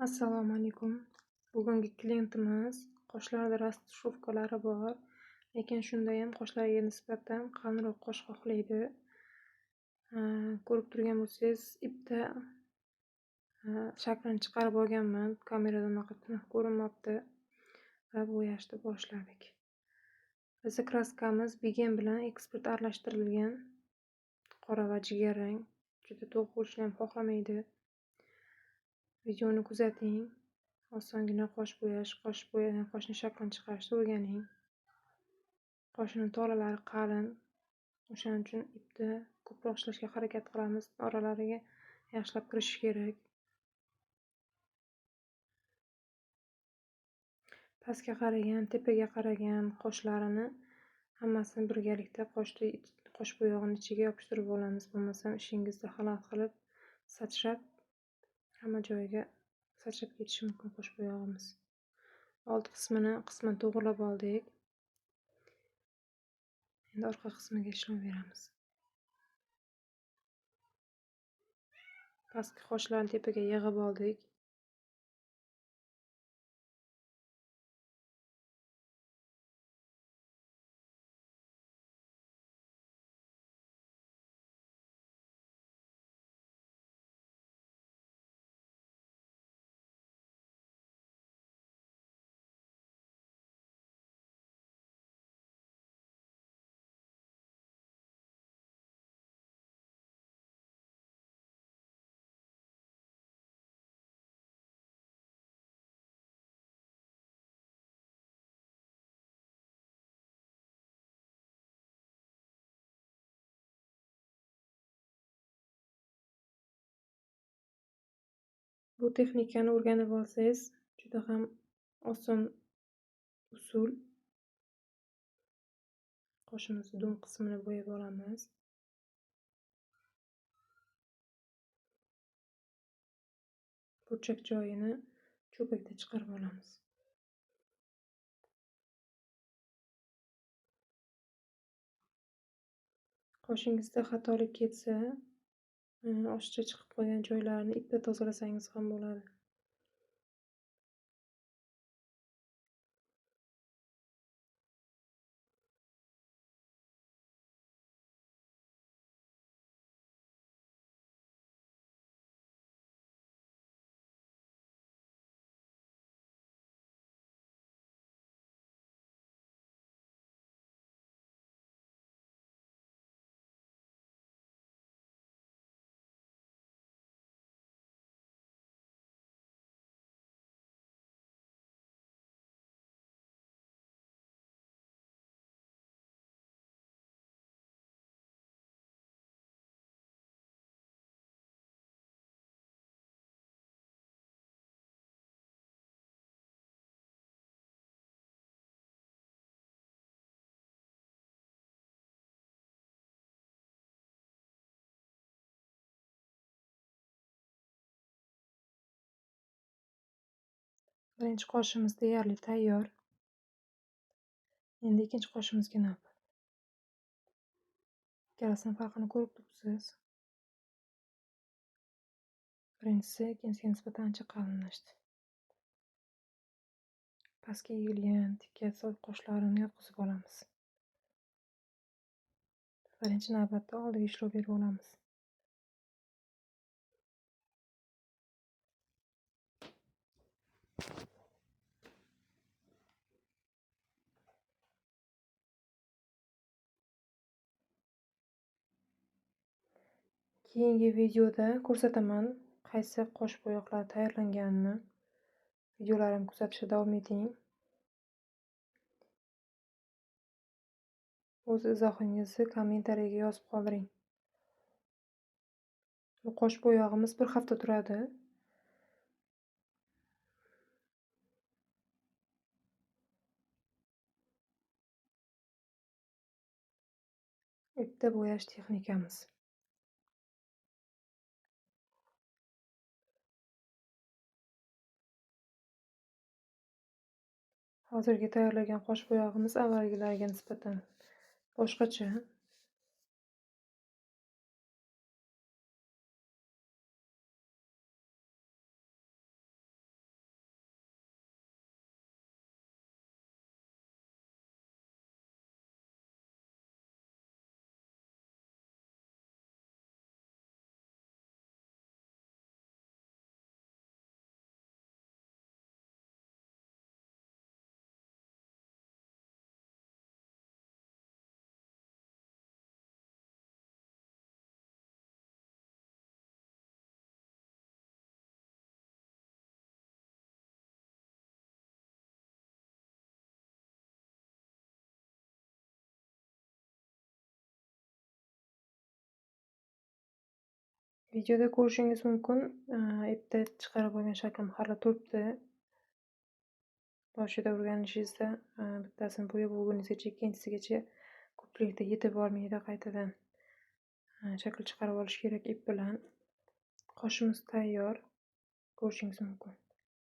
Assalomu alaykum. Bugungi klientimiz qoshlarida rastushovkalari bor, lekin shundayam qoshlariga nisbatan qalinroq qosh xohlaydi. Ko'rib turgan bo'lsangiz, ipda shaklini chiqarib olganman. Kamerada unaqa tiniq ko'rinmabdi va bo'yashni boshladik. Bizning kraskamiz Bigen bilan ekspert aralashtirilgan qora va jigarrang. Juda to'q bo'lishni ham xohlamaydi. Videoni kuzating. Osongina qosh bo'yash, qoshni shaklini chiqarishni o'rganing. Qoshning tolalari qalin, o'shaning uchun ipda ko'proq ishlashga harakat qilamiz. Oralariga yaxshilab kirishi kerak. Pastga qaragan, tepaga qaragan qoshlarini hammasini birgalikda qosh bo'yog'ini ichiga yopishtirib olamiz. Bo'lmasam ishingizda xalal qilib, sachrab, hamma joyiga sachrab ketishi mumkin qosh bo'yog'imiz. Old qismini to'g'rilab oldik. Endi orqa qismiga ishlayveramiz. Pastki qoshlarni tepaga yig'ib oldik. Bu texnikani o'rganib olsangiz, juda ham oson usul. Qoshimizni dum qismini bo'yab olamiz. Burchak joyini cho'pakda chiqarib olamiz. Qoshingizda xatolik ketsa, oshiqcha chiqib qolgan joylarini ipda tozalasangiz ham bo'ladi. Birinchi qoshimiz deyarli tayyor. Endi ikkinchi qoshimizga navbat. Ikkalasining farqini ko'rib turibsiz. Birinchisi ikkinchisiga nisbatan ancha qalinlashdi. Pastga egilgan tikka soch qoshlarini yotqizib olamiz. Birinchi navbatda oldiga ishlov berib olamiz. Keyingi videoda ko'rsataman, qaysi qosh bo'yoqlari tayyorlanganini. Videolarimni kuzatishda davom eting. O'z izohingizni kommentariyaga yozib qoldiring. Bu qosh bo'yog'imiz bir hafta turadi. Ipda bo'yash texnikamiz. Hozirgi tayyorlagan qosh bo'yog'imiz avvalgilariga nisbatan boshqacha. Videoda ko'rishingiz mumkin, ipda chiqarib olgan shaklim hali turibdi. Boshida o'rganishingizda bittasini bo'yab bo'lguningizgacha ikkinchisigacha ko'pchilikda yetib bormaydi. Qaytadan shakl chiqarib olish kerak ip bilan. Qoshimiz tayyor. Ko'rishingiz mumkin.